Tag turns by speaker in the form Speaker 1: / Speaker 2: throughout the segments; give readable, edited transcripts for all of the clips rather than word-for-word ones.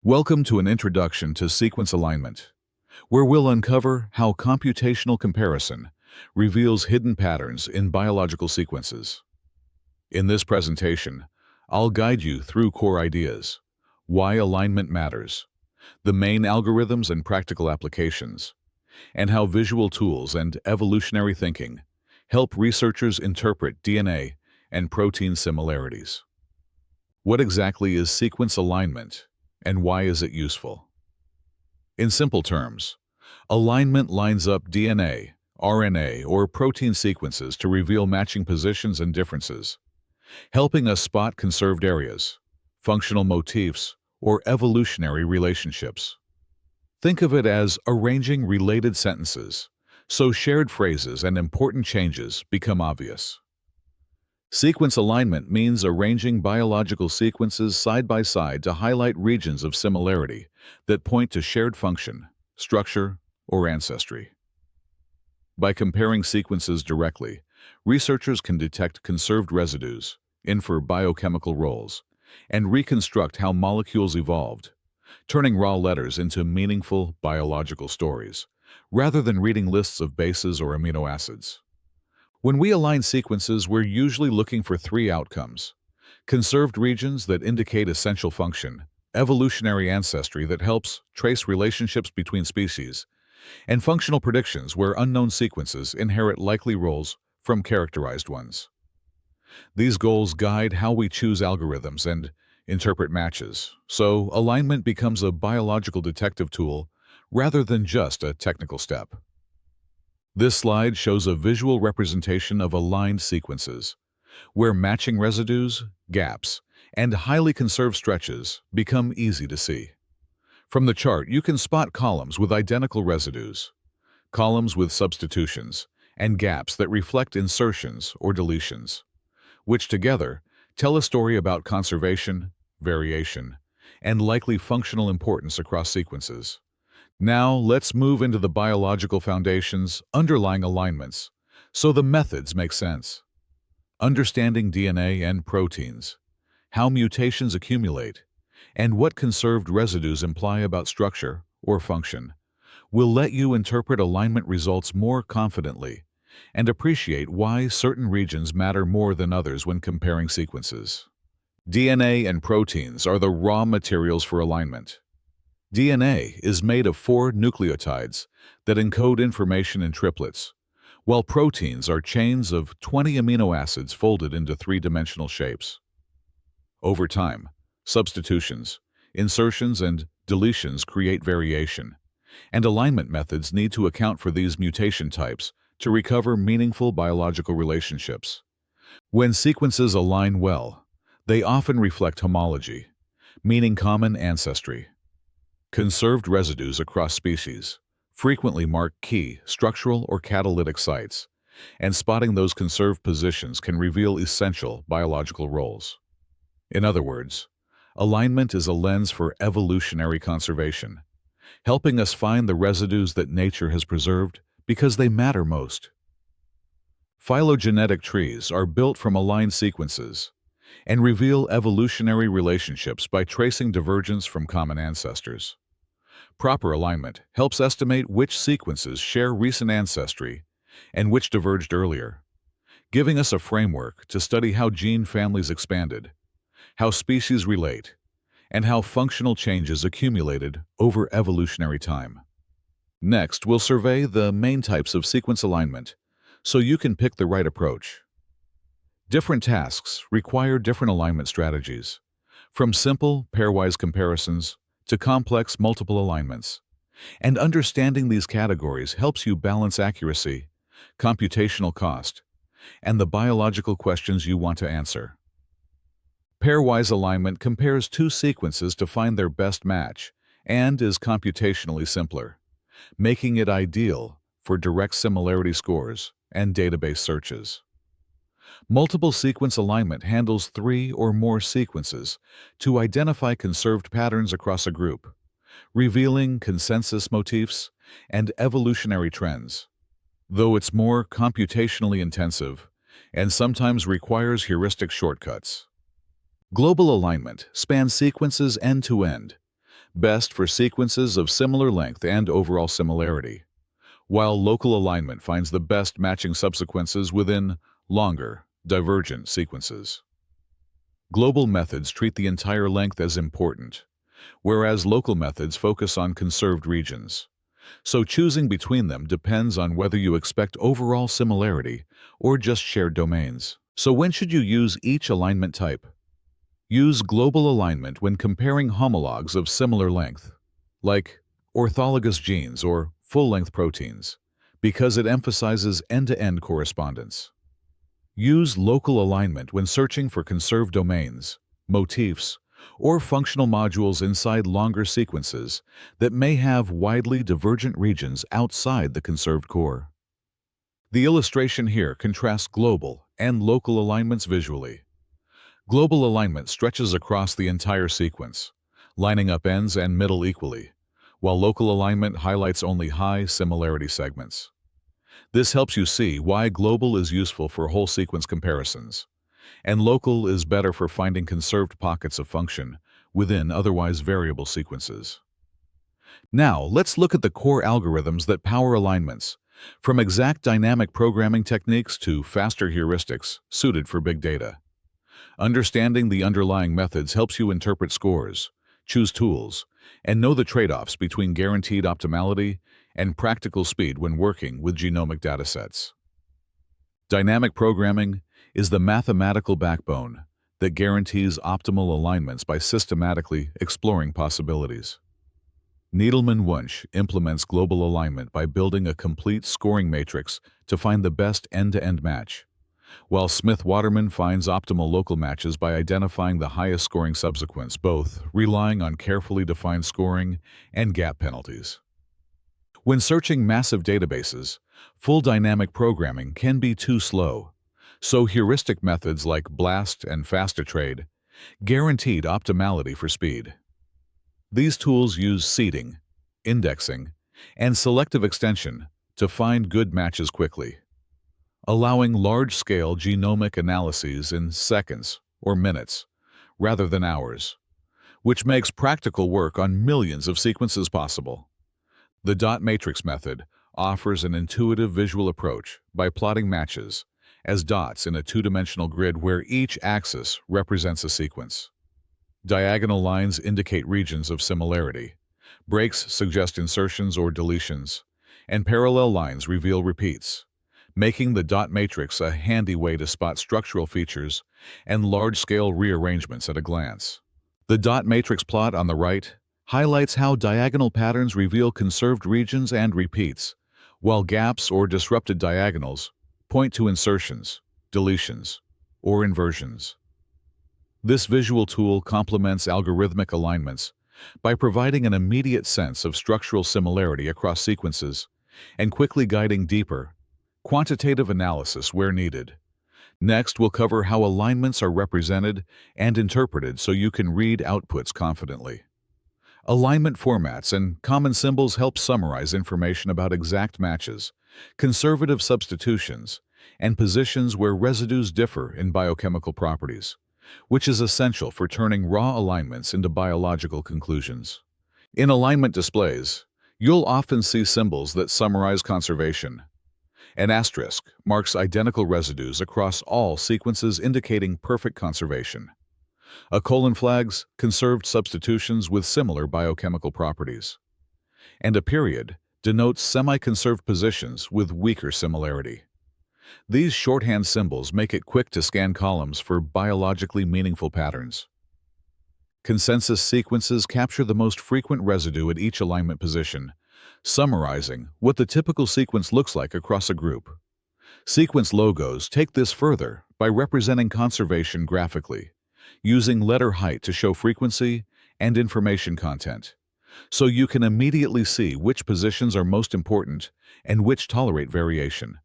Speaker 1: Welcome to an introduction to sequence alignment, where we'll uncover how computational comparison reveals hidden patterns in biological sequences. In this presentation, I'll guide you through core ideas, why alignment matters, the main algorithms and practical applications, and how visual tools and evolutionary thinking help researchers interpret DNA and protein similarities. What exactly is sequence alignment? And why is it useful? In simple terms, alignment lines up DNA, RNA, or protein sequences to reveal matching positions and differences, helping us spot conserved areas, functional motifs, or evolutionary relationships. Think of it as arranging related sentences, so shared phrases and important changes become obvious. Sequence alignment means arranging biological sequences side by side to highlight regions of similarity that point to shared function, structure, or ancestry. By comparing sequences directly, researchers can detect conserved residues, infer biochemical roles, and reconstruct how molecules evolved, turning raw letters into meaningful biological stories, rather than reading lists of bases or amino acids. When we align sequences, we're usually looking for three outcomes: conserved regions that indicate essential function, evolutionary ancestry that helps trace relationships between species, and functional predictions where unknown sequences inherit likely roles from characterized ones. These goals guide how we choose algorithms and interpret matches, so alignment becomes a biological detective tool rather than just a technical step. This slide shows a visual representation of aligned sequences, where matching residues, gaps, and highly conserved stretches become easy to see. From the chart, you can spot columns with identical residues, columns with substitutions, and gaps that reflect insertions or deletions, which together tell a story about conservation, variation, and likely functional importance across sequences. Now, let's move into the biological foundations underlying alignments, so the methods make sense. Understanding DNA and proteins, how mutations accumulate, and what conserved residues imply about structure or function will let you interpret alignment results more confidently and appreciate why certain regions matter more than others when comparing sequences. DNA and proteins are the raw materials for alignment. DNA is made of 4 nucleotides that encode information in triplets, while proteins are chains of 20 amino acids folded into 3-dimensional shapes. Over time, substitutions, insertions, and deletions create variation, and alignment methods need to account for these mutation types to recover meaningful biological relationships. When sequences align well, they often reflect homology, meaning common ancestry. Conserved residues across species frequently mark key structural or catalytic sites, and spotting those conserved positions can reveal essential biological roles. In other words, alignment is a lens for evolutionary conservation, helping us find the residues that nature has preserved because they matter most. Phylogenetic trees are built from aligned sequences and reveal evolutionary relationships by tracing divergence from common ancestors. Proper alignment helps estimate which sequences share recent ancestry and which diverged earlier, giving us a framework to study how gene families expanded, how species relate, and how functional changes accumulated over evolutionary time. Next, we'll survey the main types of sequence alignment so you can pick the right approach. Different tasks require different alignment strategies, from simple pairwise comparisons to complex multiple alignments, and understanding these categories helps you balance accuracy, computational cost, and the biological questions you want to answer. Pairwise alignment compares 2 sequences to find their best match and is computationally simpler, making it ideal for direct similarity scores and database searches. Multiple sequence alignment handles 3 or more sequences to identify conserved patterns across a group, revealing consensus motifs and evolutionary trends. Though it's more computationally intensive and sometimes requires heuristic shortcuts. Global alignment spans sequences end-to-end, best for sequences of similar length and overall similarity, while local alignment finds the best matching subsequences within longer, divergent sequences. Global methods treat the entire length as important, whereas local methods focus on conserved regions. So choosing between them depends on whether you expect overall similarity or just shared domains. So when should you use each alignment type? Use global alignment when comparing homologs of similar length, like orthologous genes or full-length proteins, because it emphasizes end-to-end correspondence. Use local alignment when searching for conserved domains, motifs, or functional modules inside longer sequences that may have widely divergent regions outside the conserved core. The illustration here contrasts global and local alignments visually. Global alignment stretches across the entire sequence, lining up ends and middle equally, while local alignment highlights only high similarity segments. This helps you see why global is useful for whole sequence comparisons, and local is better for finding conserved pockets of function within otherwise variable sequences. Now, let's look at the core algorithms that power alignments, from exact dynamic programming techniques to faster heuristics suited for big data. Understanding the underlying methods helps you interpret scores, choose tools, and know the trade-offs between guaranteed optimality and practical speed when working with genomic datasets. Dynamic programming is the mathematical backbone that guarantees optimal alignments by systematically exploring possibilities. Needleman-Wunsch implements global alignment by building a complete scoring matrix to find the best end-to-end match, while Smith-Waterman finds optimal local matches by identifying the highest scoring subsequence, both relying on carefully defined scoring and gap penalties. When searching massive databases, full dynamic programming can be too slow, so heuristic methods like BLAST and FastAtrade guaranteed optimality for speed. These tools use seeding, indexing, and selective extension to find good matches quickly, allowing large-scale genomic analyses in seconds or minutes rather than hours, which makes practical work on millions of sequences possible. The dot matrix method offers an intuitive visual approach by plotting matches as dots in a two-dimensional grid where each axis represents a sequence. Diagonal lines indicate regions of similarity, breaks suggest insertions or deletions, and parallel lines reveal repeats, making the dot matrix a handy way to spot structural features and large-scale rearrangements at a glance. The dot matrix plot on the right highlights how diagonal patterns reveal conserved regions and repeats, while gaps or disrupted diagonals point to insertions, deletions, or inversions. This visual tool complements algorithmic alignments by providing an immediate sense of structural similarity across sequences and quickly guiding deeper, quantitative analysis where needed. Next, we'll cover how alignments are represented and interpreted so you can read outputs confidently. Alignment formats and common symbols help summarize information about exact matches, conservative substitutions, and positions where residues differ in biochemical properties, which is essential for turning raw alignments into biological conclusions. In alignment displays, you'll often see symbols that summarize conservation. An asterisk marks identical residues across all sequences indicating perfect conservation. A colon flags conserved substitutions with similar biochemical properties. And a period denotes semi-conserved positions with weaker similarity. These shorthand symbols make it quick to scan columns for biologically meaningful patterns. Consensus sequences capture the most frequent residue at each alignment position, summarizing what the typical sequence looks like across a group. Sequence logos take this further by representing conservation graphically, using letter height to show frequency and information content, so you can immediately see which positions are most important and which tolerate variation.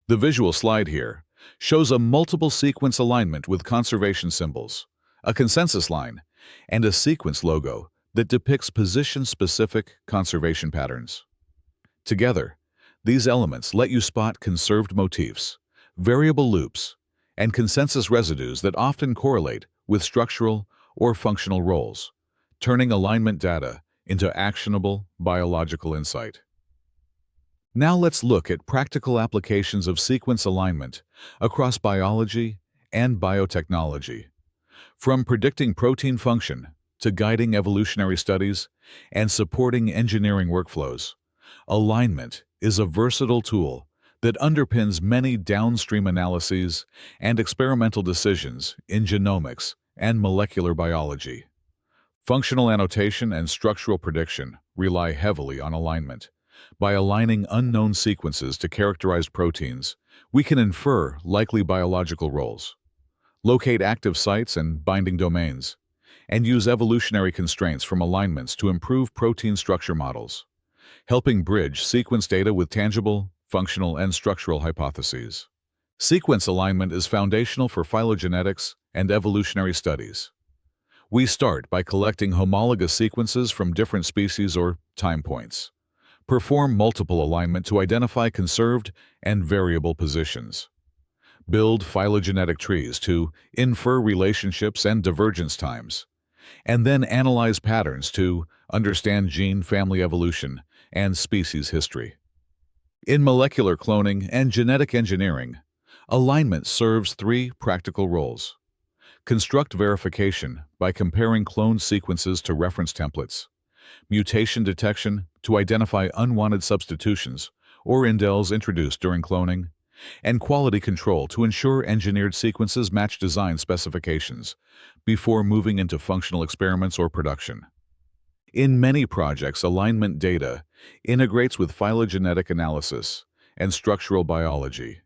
Speaker 1: The visual slide here shows a multiple sequence alignment with conservation symbols, a consensus line, and a sequence logo that depicts position-specific conservation patterns. Together, these elements let you spot conserved motifs, variable loops, and consensus residues that often correlate with structural or functional roles, turning alignment data into actionable biological insight. Now let's look at practical applications of sequence alignment across biology and biotechnology. From predicting protein function to guiding evolutionary studies and supporting engineering workflows, alignment is a versatile tool that underpins many downstream analyses and experimental decisions in genomics and molecular biology. Functional annotation and structural prediction rely heavily on alignment. By aligning unknown sequences to characterized proteins, we can infer likely biological roles, locate active sites and binding domains, and use evolutionary constraints from alignments to improve protein structure models, helping bridge sequence data with tangible, functional, and structural hypotheses. Sequence alignment is foundational for phylogenetics and evolutionary studies. We start by collecting homologous sequences from different species or time points. Perform multiple alignment to identify conserved and variable positions. Build phylogenetic trees to infer relationships and divergence times, and then analyze patterns to understand gene family evolution and species history. In molecular cloning and genetic engineering, alignment serves three practical roles. Construct verification by comparing cloned sequences to reference templates. Mutation detection to identify unwanted substitutions or indels introduced during cloning. And quality control to ensure engineered sequences match design specifications before moving into functional experiments or production. In many projects, alignment data integrates with phylogenetic analysis and structural biology.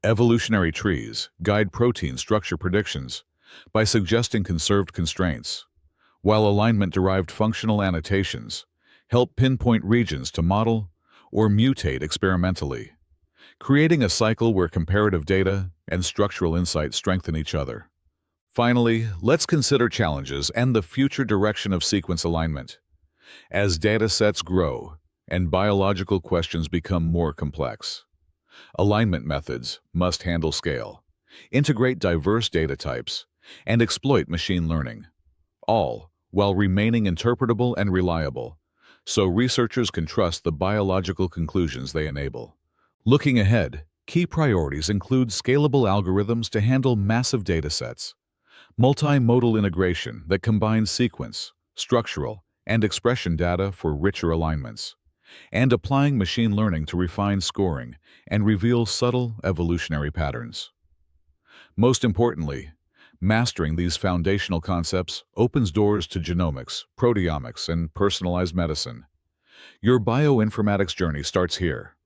Speaker 1: Evolutionary trees guide protein structure predictions by suggesting conserved constraints, while alignment-derived functional annotations help pinpoint regions to model or mutate experimentally, creating a cycle where comparative data and structural insight strengthen each other. Finally, let's consider challenges and the future direction of sequence alignment. As data sets grow and biological questions become more complex, alignment methods must handle scale, integrate diverse data types, and exploit machine learning, all while remaining interpretable and reliable, so researchers can trust the biological conclusions they enable. Looking ahead, key priorities include scalable algorithms to handle massive datasets, multimodal integration that combines sequence, structural, and expression data for richer alignments, and applying machine learning to refine scoring and reveal subtle evolutionary patterns. Most importantly, mastering these foundational concepts opens doors to genomics, proteomics, and personalized medicine. Your bioinformatics journey starts here.